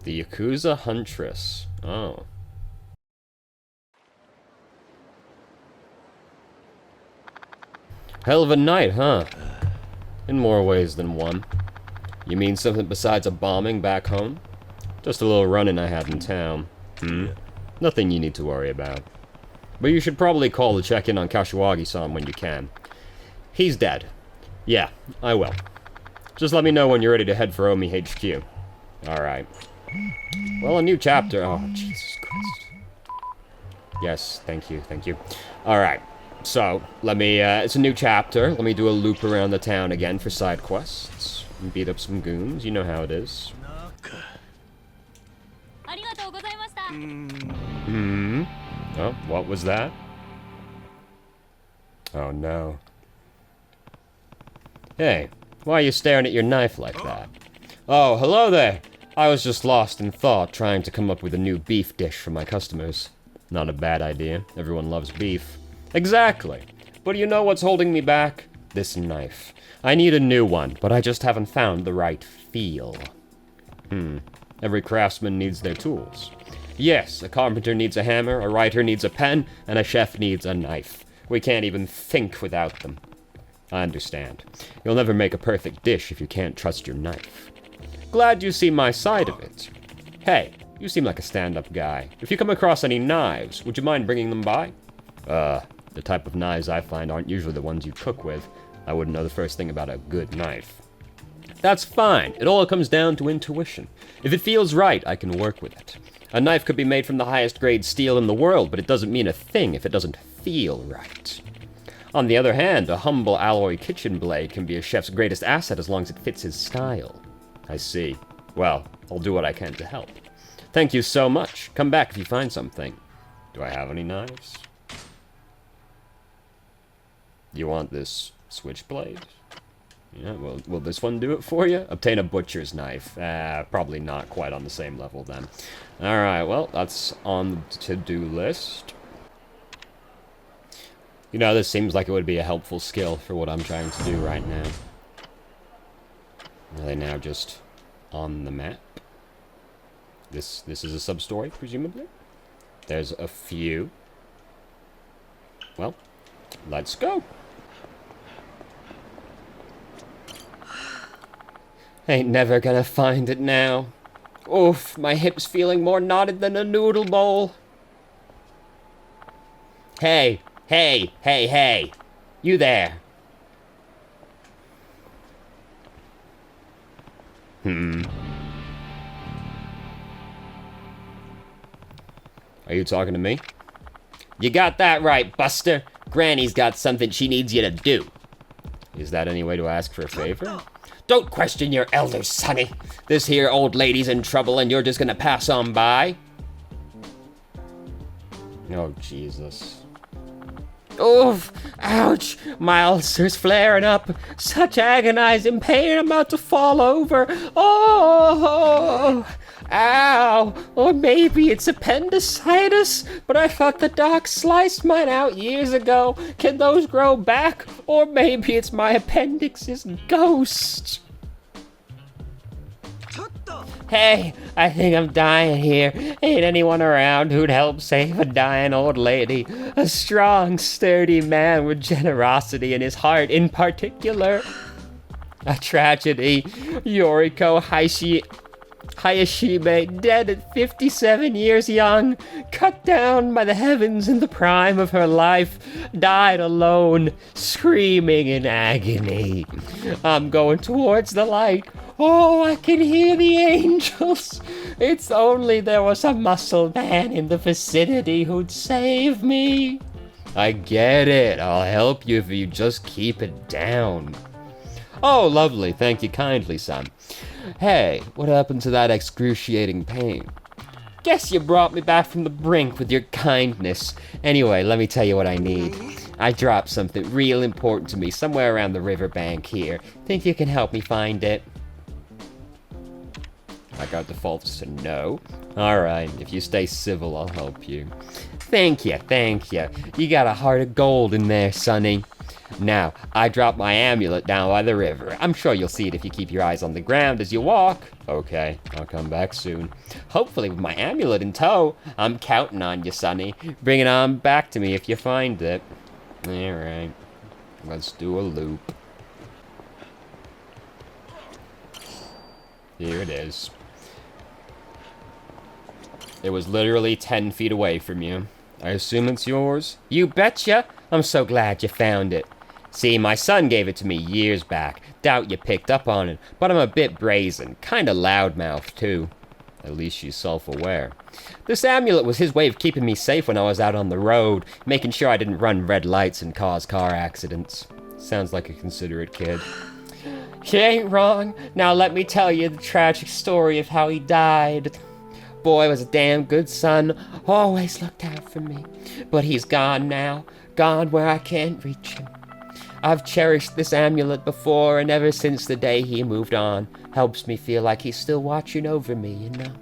The Yakuza Huntress. Oh. Hell of a night, huh? In more ways than one. You mean something besides a bombing back home? Just a little run-in I had in town. Nothing you need to worry about. But you should probably call to check in on Kashiwagi-san when you can. He's dead. Yeah, I will. Just let me know when you're ready to head for Omi HQ. Alright. Well, a new chapter. Oh, Jesus Christ. Yes, thank you. Alright. So, let me, it's a new chapter. Let me do a loop around the town again for side quests. And beat up some goons. You know how it is. Oh, what was that? Oh, no. Hey, why are you staring at your knife like that? Oh, hello there! I was just lost in thought, trying to come up with a new beef dish for my customers. Not a bad idea. Everyone loves beef. Exactly. But you know what's holding me back? This knife. I need a new one, but I just haven't found the right feel. Every craftsman needs their tools. Yes, a carpenter needs a hammer, a writer needs a pen, and a chef needs a knife. We can't even think without them. I understand. You'll never make a perfect dish if you can't trust your knife. Glad you see my side of it. Hey, you seem like a stand-up guy. If you come across any knives, would you mind bringing them by? The type of knives I find aren't usually the ones you cook with. I wouldn't know the first thing about a good knife. That's fine. It all comes down to intuition. If it feels right, I can work with it. A knife could be made from the highest grade steel in the world, but it doesn't mean a thing if it doesn't feel right. On the other hand, a humble alloy kitchen blade can be a chef's greatest asset as long as it fits his style. I see. Well, I'll do what I can to help. Thank you so much. Come back if you find something. Do I have any knives? You want this switchblade? Yeah, well, will this one do it for you? Obtain a butcher's knife. Probably not quite on the same level then. Alright, well, that's on the to-do list. You know, this seems like it would be a helpful skill for what I'm trying to do right now. Are they now just on the map? This is a sub-story, presumably? There's a few. Well, let's go. Ain't never gonna find it now. Oof, my hip's feeling more knotted than a noodle bowl. Hey, you there. Are you talking to me? You got that right, Buster. Granny's got something she needs you to do. Is that any way to ask for a favor? Don't question your elders, sonny. This here old lady's in trouble and you're just gonna pass on by? Oh, Jesus. Oof! Ouch! My ulcer's flaring up. Such agonizing pain, I'm about to fall over. Oh! Ow! Or maybe it's appendicitis, but I thought the doc sliced mine out years ago. Can those grow back? Or maybe it's my appendix's ghost. Hey, I think I'm dying here. Ain't anyone around who'd help save a dying old lady? A strong, sturdy man with generosity in his heart in particular. A tragedy. Yoriko Hayashime, dead at 57 years young, cut down by the heavens in the prime of her life, died alone, screaming in agony. I'm going towards the light. Oh, I can hear the angels. It's only there was a muscle man in the vicinity who'd save me. I get it. I'll help you if you just keep it down. Oh, lovely. Thank you kindly, son. Hey, what happened to that excruciating pain? Guess you brought me back from the brink with your kindness. Anyway, let me tell you what I need. I dropped something real important to me somewhere around the riverbank here. Think you can help me find it? My guard default is to no. Alright, if you stay civil, I'll help you. Thank you, thank you. You got a heart of gold in there, Sonny. Now, I dropped my amulet down by the river. I'm sure you'll see it if you keep your eyes on the ground as you walk. Okay, I'll come back soon. Hopefully with my amulet in tow. I'm counting on you, Sonny. Bring it on back to me if you find it. Alright, let's do a loop. Here it is. It was literally 10 feet away from you. I assume it's yours? You betcha! I'm so glad you found it. See, my son gave it to me years back. Doubt you picked up on it, but I'm a bit brazen. Kinda loudmouth, too. At least she's self-aware. This amulet was his way of keeping me safe when I was out on the road, making sure I didn't run red lights and cause car accidents. Sounds like a considerate kid. You ain't wrong. Now let me tell you the tragic story of how he died. Boy was a damn good son, always looked out for me. But he's gone now, gone where I can't reach him. I've cherished this amulet before, and ever since the day he moved on, helps me feel like he's still watching over me, you know?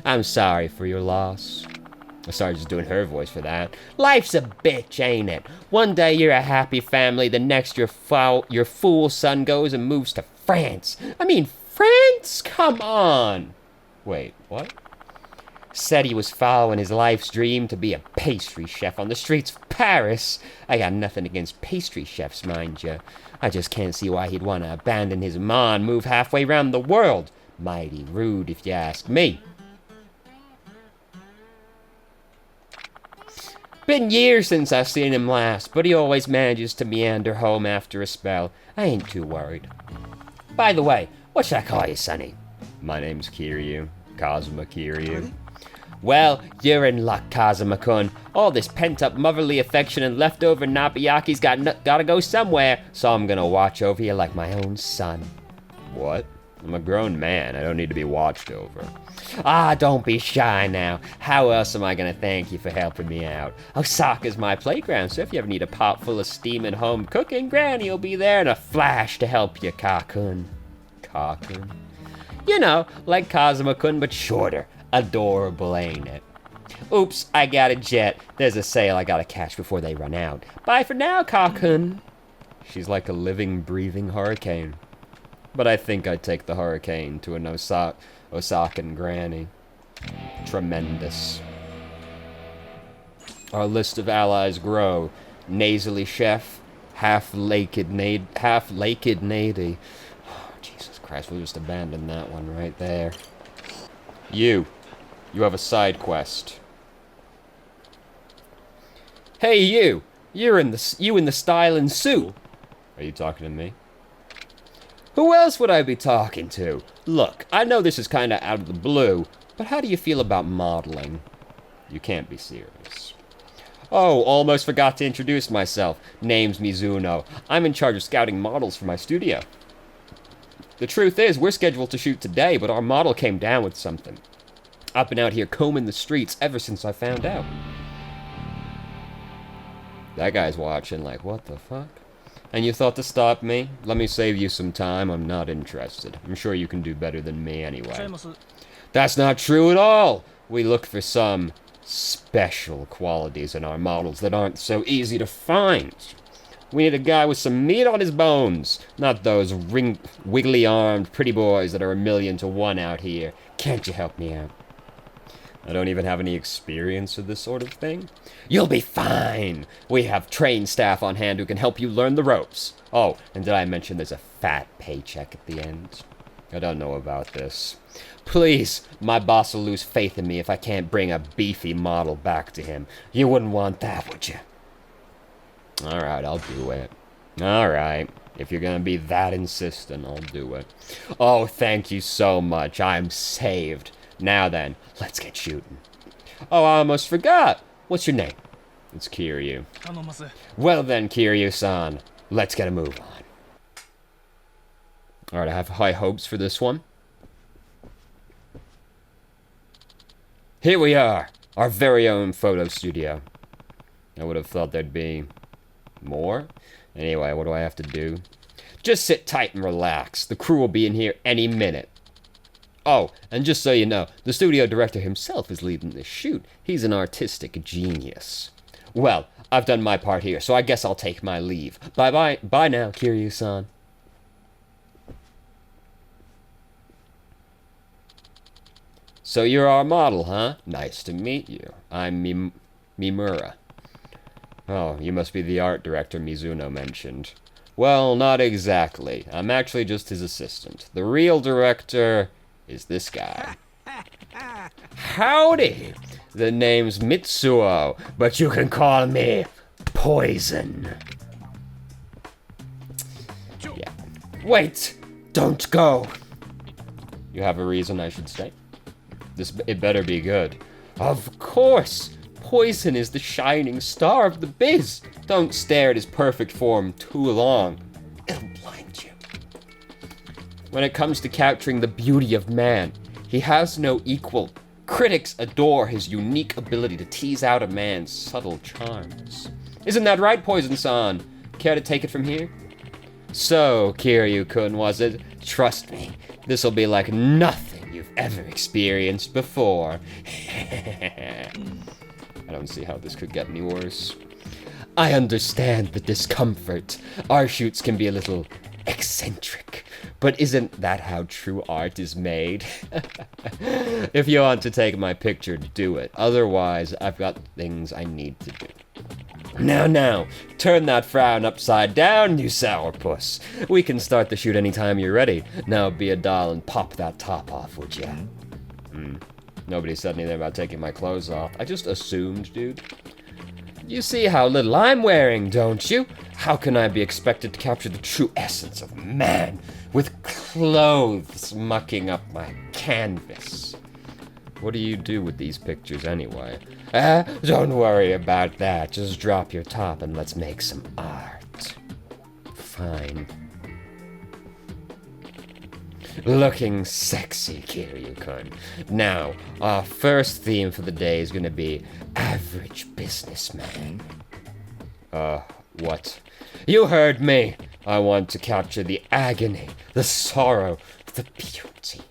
I'm sorry for your loss. I started just doing her voice for that. Life's a bitch, ain't it? One day you're a happy family, the next your fool son goes and moves to France. I mean, France? Come on! Wait, what? Said he was following his life's dream to be a pastry chef on the streets of Paris. I got nothing against pastry chefs, mind you. I just can't see why he'd want to abandon his ma and move halfway around the world. Mighty rude, if you ask me. Been years since I've seen him last, but he always manages to meander home after a spell. I ain't too worried. By the way, what should I call you, Sonny? My name's Kiryu. Kazuma Kiryu. Well, you're in luck, Kazuma-kun. All this pent-up motherly affection and leftover Napayaki's gotta go somewhere, so I'm gonna watch over you like my own son. What? I'm a grown man. I don't need to be watched over. Ah, don't be shy now. How else am I gonna thank you for helping me out? Osaka's my playground, so if you ever need a pot full of steaming home cooking, Granny will be there in a flash to help you, Ka-kun. Ka-kun? You know, like Kazuma-kun, but shorter. Adorable, ain't it? Oops, I got a jet. There's a sale I gotta catch before they run out. Bye for now, Ka-kun. She's like a living, breathing hurricane. But I think I'd take the hurricane to an Osakan granny. Tremendous. Our list of allies grow. Nasally chef, half-naked nady. Oh, Jesus Christ, we'll just abandon that one right there. You have a side quest. Hey, you! You in the styling suit. Are you talking to me? Who else would I be talking to? Look, I know this is kinda out of the blue, but how do you feel about modeling? You can't be serious. Oh, almost forgot to introduce myself. Name's Mizuno. I'm in charge of scouting models for my studio. The truth is, we're scheduled to shoot today, but our model came down with something. I've been out here combing the streets ever since I found out. That guy's watching like, what the fuck? And you thought to stop me? Let me save you some time. I'm not interested. I'm sure you can do better than me anyway. That's not true at all! We look for some special qualities in our models that aren't so easy to find. We need a guy with some meat on his bones, not those wiggly-armed pretty boys that are 1,000,000 to 1 out here. Can't you help me out? I don't even have any experience with this sort of thing. You'll be fine! We have trained staff on hand who can help you learn the ropes. Oh, and did I mention there's a fat paycheck at the end? I don't know about this. Please, my boss will lose faith in me if I can't bring a beefy model back to him. You wouldn't want that, would you? Alright, I'll do it. Alright, if you're gonna be that insistent, I'll do it. Oh, thank you so much. I'm saved. Now then, let's get shooting. Oh, I almost forgot. What's your name? It's Kiryu. Well then, Kiryu-san, let's get a move on. Alright, I have high hopes for this one. Here we are, our very own photo studio. I would have thought there'd be more. Anyway, what do I have to do? Just sit tight and relax. The crew will be in here any minute. Oh, and just so you know, the studio director himself is leading this shoot. He's an artistic genius. Well, I've done my part here, so I guess I'll take my leave. Bye-bye. Bye now, Kiryu-san. So you're our model, huh? Nice to meet you. I'm Mimura. Oh, you must be the art director Mizuno mentioned. Well, not exactly. I'm actually just his assistant. The real director is this guy. Howdy! The name's Mitsuo, but you can call me Poison. Yeah. Wait! Don't go! You have a reason I should stay? It better be good. Of course! Poison is the shining star of the biz. Don't stare at his perfect form too long. It'll blind you. When it comes to capturing the beauty of man, he has no equal. Critics adore his unique ability to tease out a man's subtle charms. Isn't that right, Poison-san? Care to take it from here? So, Kiryu-kun, was it? Trust me, this'll be like nothing you've ever experienced before. I don't see how this could get any worse. I understand the discomfort. Our shoots can be a little eccentric, but isn't that how true art is made? If you want to take my picture, do it. Otherwise, I've got things I need to do. Now, turn that frown upside down, you sourpuss. We can start the shoot anytime you're ready. Now be a doll and pop that top off, would ya? Nobody said anything about taking my clothes off. I just assumed, dude. You see how little I'm wearing, don't you? How can I be expected to capture the true essence of man with clothes mucking up my canvas? What do you do with these pictures anyway? Don't worry about that. Just drop your top and let's make some art. Fine. Looking sexy, Kiryu-kun. Now, our first theme for the day is gonna be average businessman. What? You heard me! I want to capture the agony, the sorrow, the beauty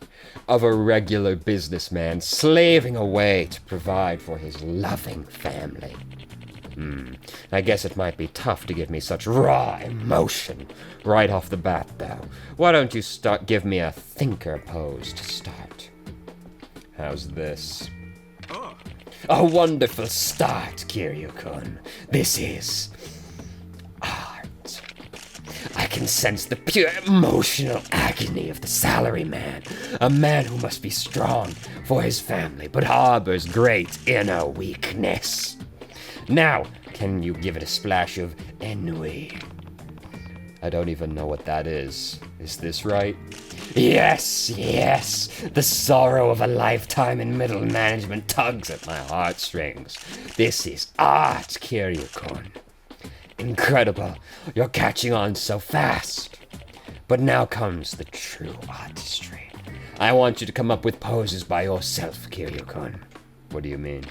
of a regular businessman slaving away to provide for his loving family. I guess it might be tough to give me such raw emotion right off the bat, though. Why don't you give me a thinker pose to start? How's this? A wonderful start, Kiryu-kun. This is art. I can sense the pure emotional agony of the salaryman, a man who must be strong for his family, but harbors great inner weakness. Now, can you give it a splash of ennui? I don't even know what that is. Is this right? Yes! The sorrow of a lifetime in middle management tugs at my heartstrings. This is art, Kiryu-kun. Incredible. You're catching on so fast. But now comes the true artistry. I want you to come up with poses by yourself, Kiryu-kun. What do you mean?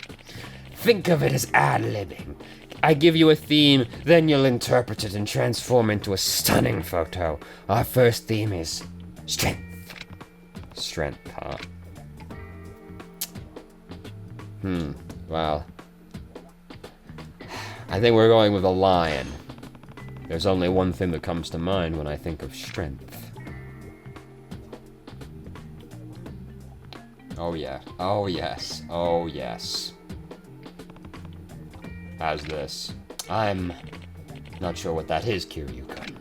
Think of it as ad-libbing. I give you a theme, then you'll interpret it and transform into a stunning photo. Our first theme is strength. Strength, huh? Well, I think we're going with a lion. There's only one thing that comes to mind when I think of strength. Oh yeah. Oh yes. Oh yes. How's this? I'm not sure what that is, Kiryu-kun.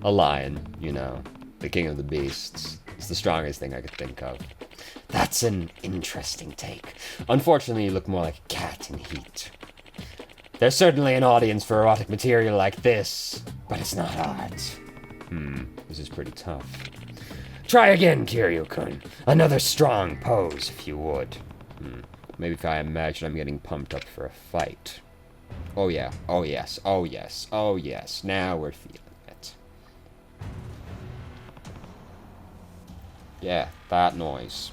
A lion, you know, the king of the beasts. It's the strongest thing I could think of. That's an interesting take. Unfortunately, you look more like a cat in heat. There's certainly an audience for erotic material like this, but it's not art. This is pretty tough. Try again, Kiryu-kun. Another strong pose, if you would. Maybe if I imagine I'm getting pumped up for a fight. Oh yeah, oh yes, oh yes, oh yes, now we're feeling it. Yeah, that noise.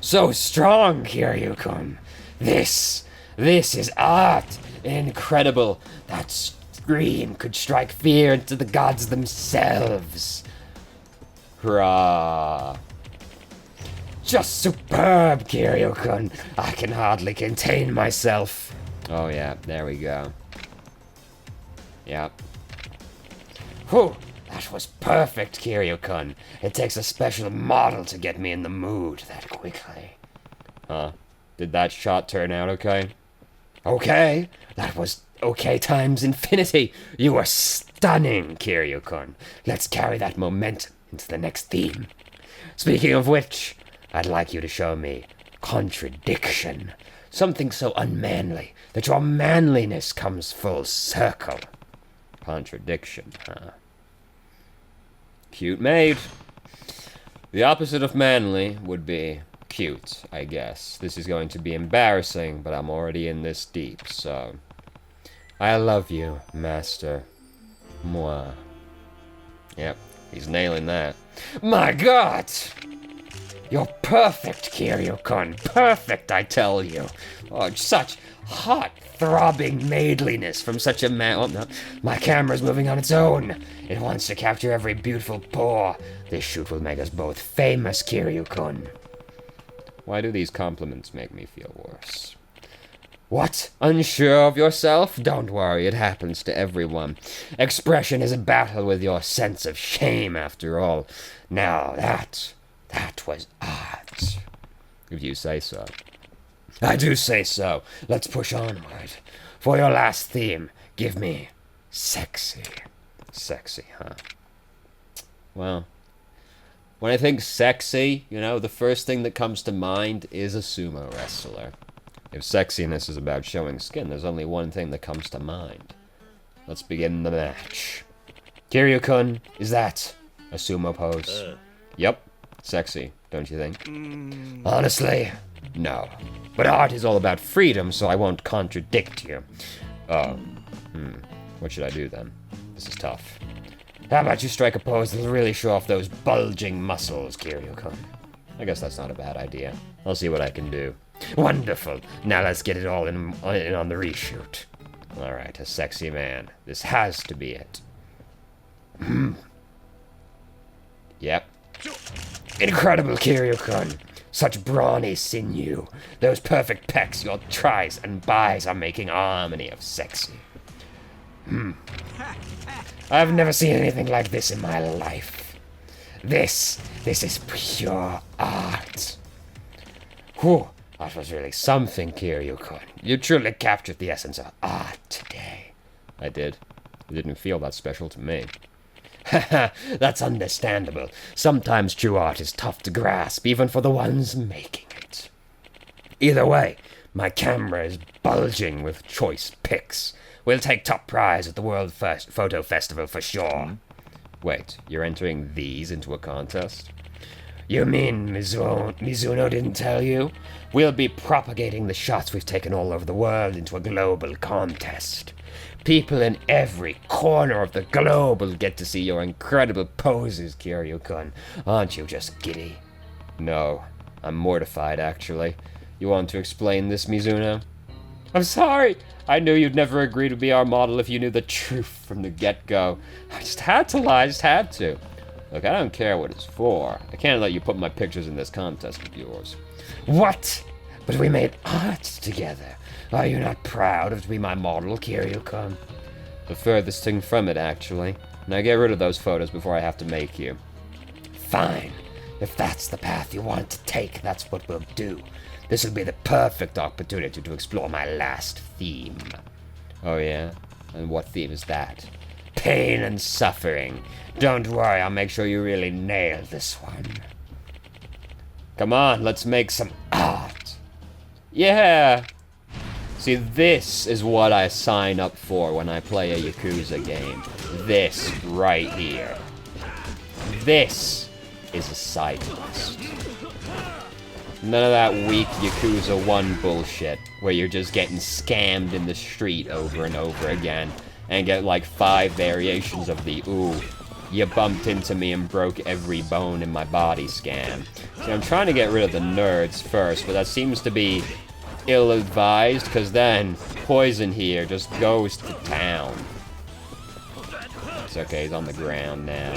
So strong, Kiryu-kun. This is art. Incredible. That scream could strike fear into the gods themselves. Hurrah. Just superb, Kiryu-kun. I can hardly contain myself. Oh yeah, there we go. Yep. Whew, that was perfect, Kiryu-kun. It takes a special model to get me in the mood that quickly. Huh? Did that shot turn out okay? Okay, that was okay times infinity. You were stunning, Kiryu-kun. Let's carry that momentum into the next theme. Speaking of which, I'd like you to show me contradiction. Something so unmanly that your manliness comes full circle. Contradiction, huh? Cute maid. The opposite of manly would be cute, I guess. This is going to be embarrassing, but I'm already in this deep, so... I love you, master. Moi. Yep, he's nailing that. My God! You're perfect, Kiryu-kun. Perfect, I tell you. Oh, such hot, throbbing maidliness from such a man. Oh, no. My camera's moving on its own. It wants to capture every beautiful pore. This shoot will make us both famous, Kiryu-kun. Why do these compliments make me feel worse? What? Unsure of yourself? Don't worry, it happens to everyone. Expression is a battle with your sense of shame, after all. Now that was art. If you say so. I do say so. Let's push onward. For your last theme, give me sexy. Sexy, huh? Well, when I think sexy, you know, the first thing that comes to mind is a sumo wrestler. If sexiness is about showing skin, there's only one thing that comes to mind. Let's begin the match. Kiryu-kun, is that a sumo pose? Yep. Sexy, don't you think? Honestly, no. But art is all about freedom, so I won't contradict you. What should I do then? This is tough. How about you strike a pose that'll really show off those bulging muscles, Kiryu-kun? I guess that's not a bad idea. I'll see what I can do. Wonderful. Now let's get it all in on the reshoot. Alright, a sexy man. This has to be it. Yep. Incredible, Kiryu-kun. Such brawny sinew. Those perfect pecs, your tries and buys are making harmony of sexy. I've never seen anything like this in my life. This is pure art. Whew, that was really something, Kiryu-kun. You truly captured the essence of art today. I did. It didn't feel that special to me. Haha, that's understandable. Sometimes true art is tough to grasp, even for the ones making it. Either way, my camera is bulging with choice pics. We'll take top prize at the World Photo Festival for sure. Wait, you're entering these into a contest? You mean Mizuno didn't tell you? We'll be propagating the shots we've taken all over the world into a global contest. People in every corner of the globe will get to see your incredible poses, Kiryu-kun. Aren't you just giddy? No, I'm mortified, actually. You want to explain this, Mizuno? I'm sorry. I knew you'd never agree to be our model if you knew the truth from the get-go. I just had to lie, I just had to. Look, I don't care what it's for. I can't let you put my pictures in this contest of yours. What? But we made art together. Are you not proud of to be my model, Kiryu-kun? The furthest thing from it, actually. Now get rid of those photos before I have to make you. Fine. If that's the path you want to take, that's what we'll do. This will be the perfect opportunity to explore my last theme. Oh yeah? And what theme is that? Pain and suffering. Don't worry, I'll make sure you really nail this one. Come on, let's make some art. Yeah! See, this is what I sign up for when I play a Yakuza game. This right here. This is a side quest. None of that weak Yakuza 1 bullshit, where you're just getting scammed in the street over and over again, and get like 5 variations of the, ooh, you bumped into me and broke every bone in my body scam. See, I'm trying to get rid of the nerds first, but that seems to be ill-advised, because then Poison here just goes to town. It's okay, he's on the ground now.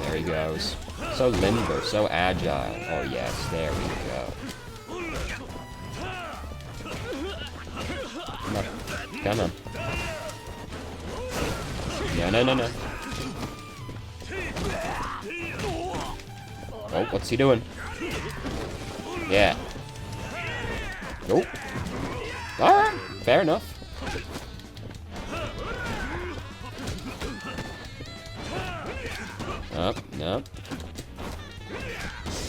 There he goes. So limber, so agile. Oh yes, there we go. Come on. Come on. No. Oh, what's he doing? Yeah. Nope. Alright, fair enough. No.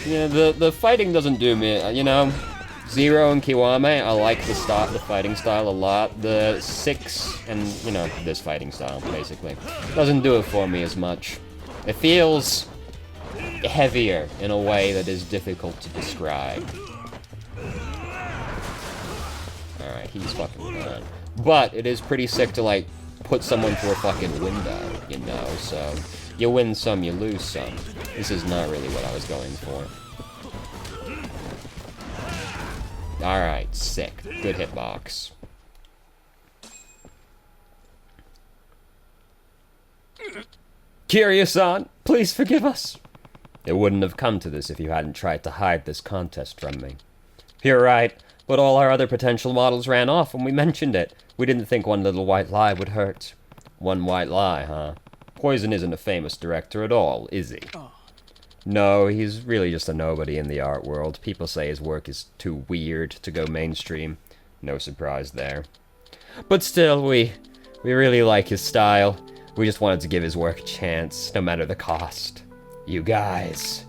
Yeah, the fighting doesn't do me, you know. Zero and Kiwami, I like the fighting style a lot. The 6 and, you know, this fighting style, basically, doesn't do it for me as much. It feels heavier in a way that is difficult to describe. Alright, he's fucking done. But it is pretty sick to, like, put someone through a fucking window, you know, so you win some, you lose some. This is not really what I was going for. Alright, sick. Good hitbox. Kiryu-san, please forgive us. It wouldn't have come to this if you hadn't tried to hide this contest from me. You're right, but all our other potential models ran off when we mentioned it. We didn't think one little white lie would hurt. One white lie, huh? Poison isn't a famous director at all, is he? No, he's really just a nobody in the art world. People say his work is too weird to go mainstream. No surprise there. But still, we really like his style. We just wanted to give his work a chance, no matter the cost. You guys.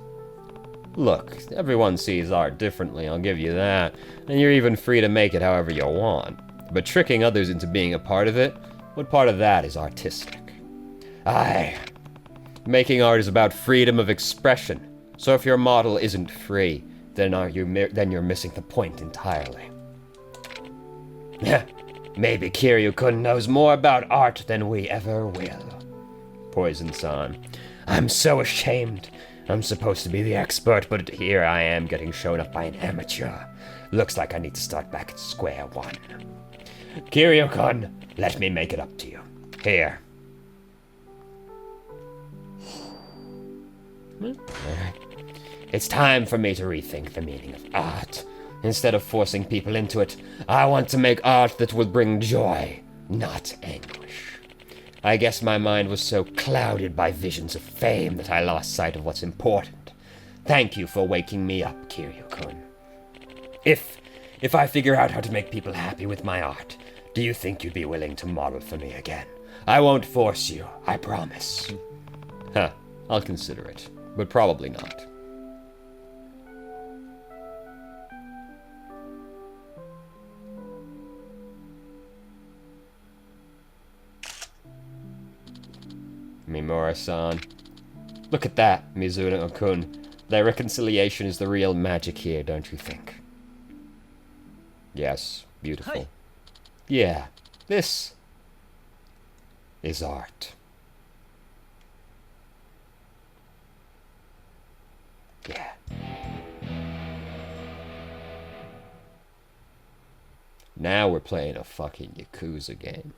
Look, everyone sees art differently, I'll give you that. And you're even free to make it however you want. But tricking others into being a part of it, what part of that is artistic? Aye. Making art is about freedom of expression. So if your model isn't free, then you're missing the point entirely. Maybe Kiryu-kun knows more about art than we ever will. Poison-san. I'm so ashamed. I'm supposed to be the expert, but here I am getting shown up by an amateur. Looks like I need to start back at square one. Kiryu-kun, let me make it up to you. Here. It's time for me to rethink the meaning of art. Instead of forcing people into it, I want to make art that will bring joy, not anguish. I guess my mind was so clouded by visions of fame that I lost sight of what's important. Thank you for waking me up, Kiryu-kun. If I figure out how to make people happy with my art, do you think you'd be willing to model for me again? I won't force you, I promise. Huh, I'll consider it, but probably not. Mimura-san. Look at that, Mizuno-kun. Their reconciliation is the real magic here, don't you think? Yes, beautiful. Hi. Yeah, this is art. Yeah. Now we're playing a fucking Yakuza game.